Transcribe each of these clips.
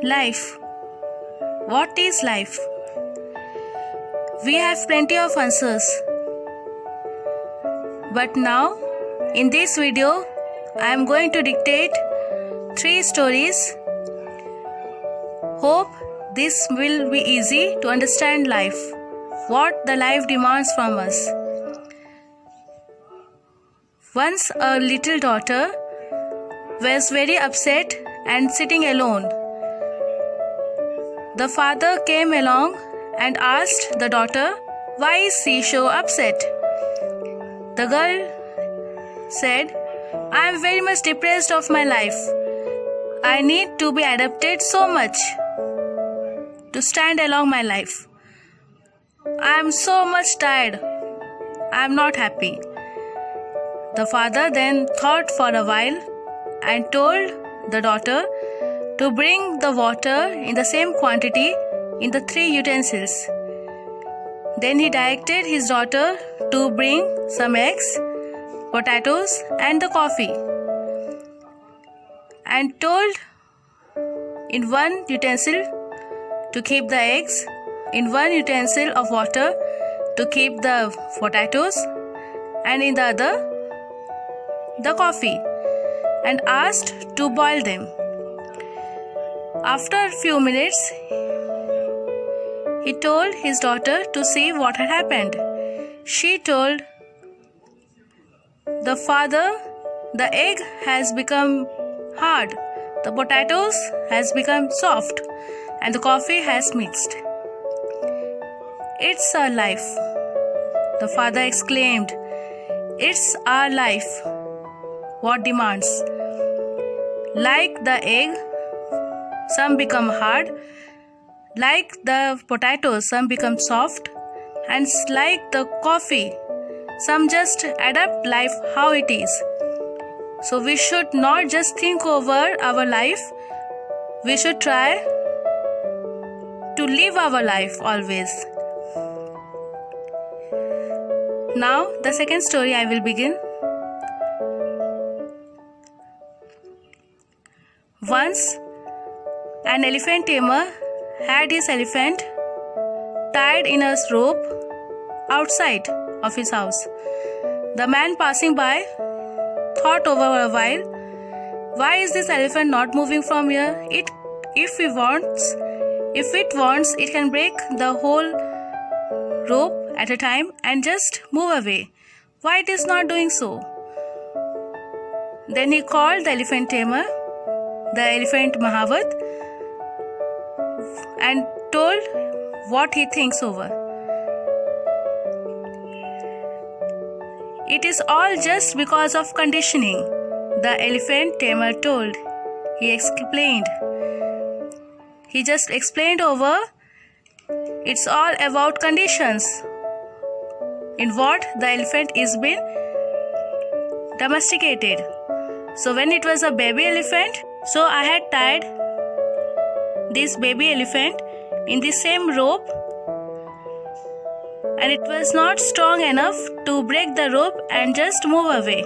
Life. What is life? We have plenty of answers. But now, in this video, I am going to dictate 3 stories. Hope this will be easy to understand life, what the life demands from us. Once a little daughter was very upset and sitting alone. The father came along and asked the daughter, "Why is she so upset?" The girl said, "I am very much depressed of my life. I need to be adapted so much to stand along my life. I am so much tired. I am not happy." The father then thought for a while and told the daughter to bring the water in the same quantity in the 3 utensils. Then he directed his daughter to bring some eggs, potatoes, and the coffee, and told in one utensil to keep the eggs, in one utensil of water to keep the potatoes, and in the other the coffee, and asked to boil them. After a few minutes, he told his daughter to see what had happened. She told the father, "The egg has become hard, the potatoes has become soft, and the coffee has mixed." "It's our life," the father exclaimed. "It's our life. What demands? Like the egg, some become hard, like the potatoes, some become soft, and like the coffee, some just adapt life how it is. So we should not just think over our life, we should try to live our life always." Now the second story I will begin. Once, an elephant tamer had his elephant tied in a rope outside of his house. The man passing by thought over a while, "Why is this elephant not moving from here? If it wants, it can break the whole rope at a time and just move away. Why it is not doing so?" Then he called the elephant tamer, the elephant Mahavat, and told what he thinks over. "It is all just because of conditioning," the elephant tamer told. He explained. He just explained over. It's all about conditions. In what the elephant is been domesticated. So when it was a baby elephant, so I had tied this baby elephant in the same rope, and it was not strong enough to break the rope and just move away.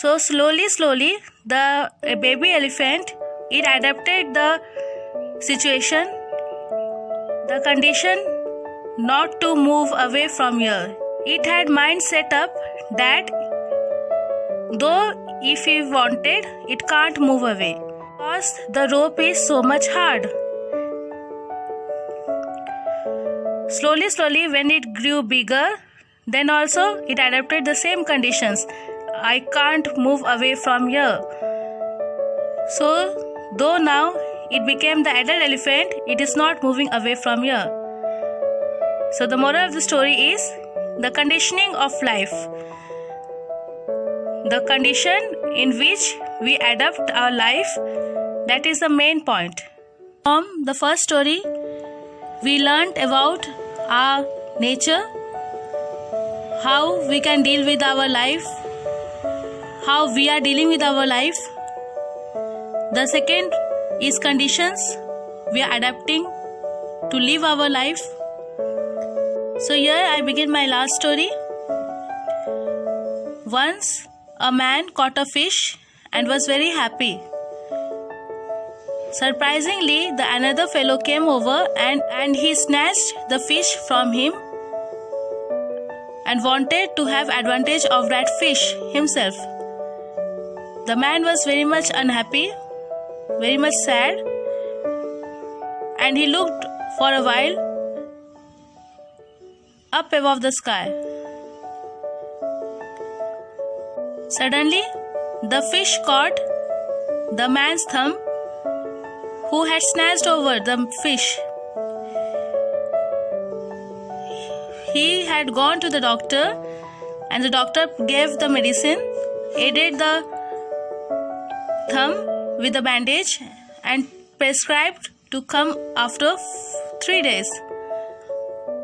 So slowly, the baby elephant, it adapted the situation, the condition not to move away from here. It had mind set up that though if he wanted, it can't move away because the rope is so much hard. Slowly, when it grew bigger, then also it adapted the same conditions. I can't move away from here. So, though now it became the adult elephant, it is not moving away from here. So, the moral of the story is the conditioning of life. The condition in which we adapt our life, that is the main point. From the first story, we learnt about our nature, how we can deal with our life, how we are dealing with our life. The second is conditions we are adapting to live our life. So here I begin my last story. Once a man caught a fish and was very happy. Surprisingly, the another fellow came over and he snatched the fish from him and wanted to have advantage of that fish himself. The man was very much unhappy, very much sad, and he looked for a while up above the sky. Suddenly, the fish caught the man's thumb who had snatched over the fish. He had gone to the doctor and the doctor gave the medicine, aided the thumb with the bandage and prescribed to come after 3 days.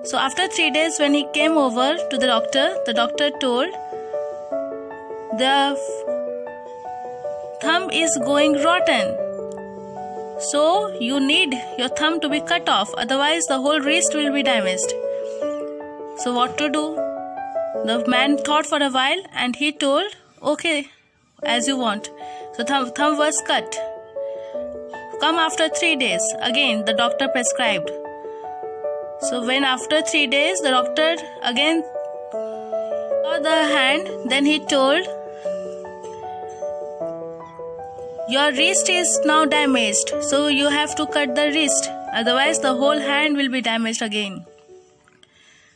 So after 3 days when he came over to the doctor told the thumb is going rotten. So you need your thumb to be cut off, otherwise the whole wrist will be damaged. So what to do? The man thought for a while and he told, okay, as you want. So thumb was cut. Come after 3 days. Again the doctor prescribed. So when after 3 days the doctor again saw the hand, then he told, your wrist is now damaged, so you have to cut the wrist, otherwise the whole hand will be damaged again.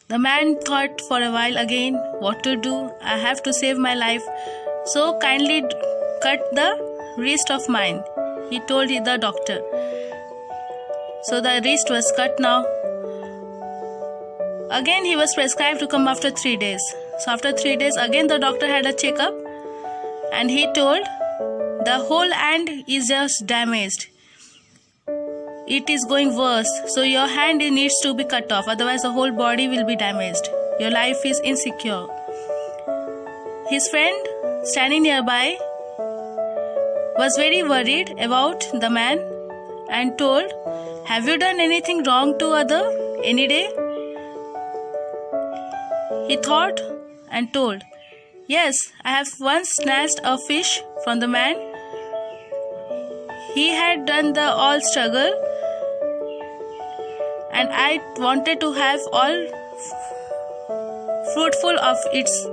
The man thought for a while again, what to do? I have to save my life, so kindly cut the wrist of mine, he told the doctor. So the wrist was cut now. Again he was prescribed to come after 3 days. So after 3 days again the doctor had a checkup and he told, the whole hand is just damaged. It is going worse. So your hand needs to be cut off. Otherwise the whole body will be damaged. Your life is insecure. His friend standing nearby was very worried about the man and told, have you done anything wrong to other any day? He thought and told, yes, I have once snatched a fish from the man. He had done the all struggle and I wanted to have all fruitful of its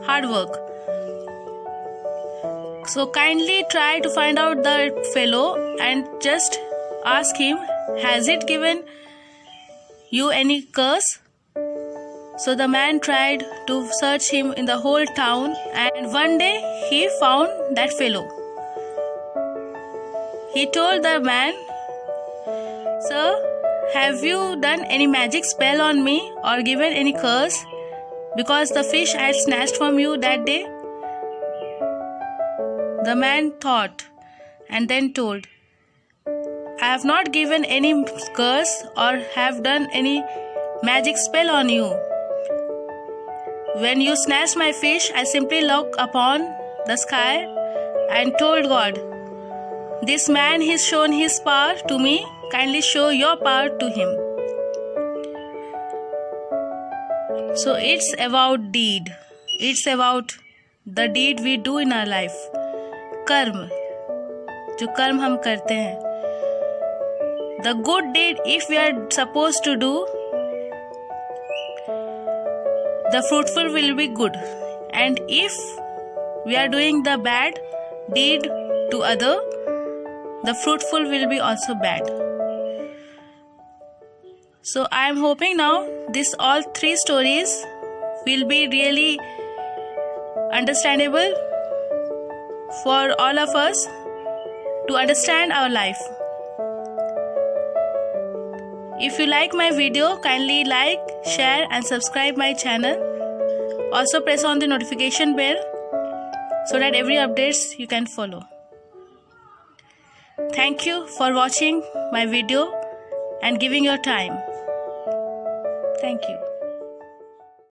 hard work. So kindly try to find out the fellow and just ask him, has it given you any curse? So the man tried to search him in the whole town and one day he found that fellow. He told the man, sir, have you done any magic spell on me or given any curse because the fish I had snatched from you that day? The man thought and then told, I have not given any curse or have done any magic spell on you. When you snatched my fish, I simply looked upon the sky and told God, this man has shown his power to me, kindly show your power to him. So it's about deed. It's about the deed we do in our life. कर्म, जो कर्म हम करते हैं. The good deed, if we are supposed to do, the fruitful will be good. And if we are doing the bad deed to other, the fruitful will be also bad. So I am hoping now this all 3 stories will be really understandable for all of us to understand our life. If you like my video, kindly like, share and subscribe my channel. Also press on the notification bell so that every updates you can follow. Thank you for watching my video and giving your time. Thank you.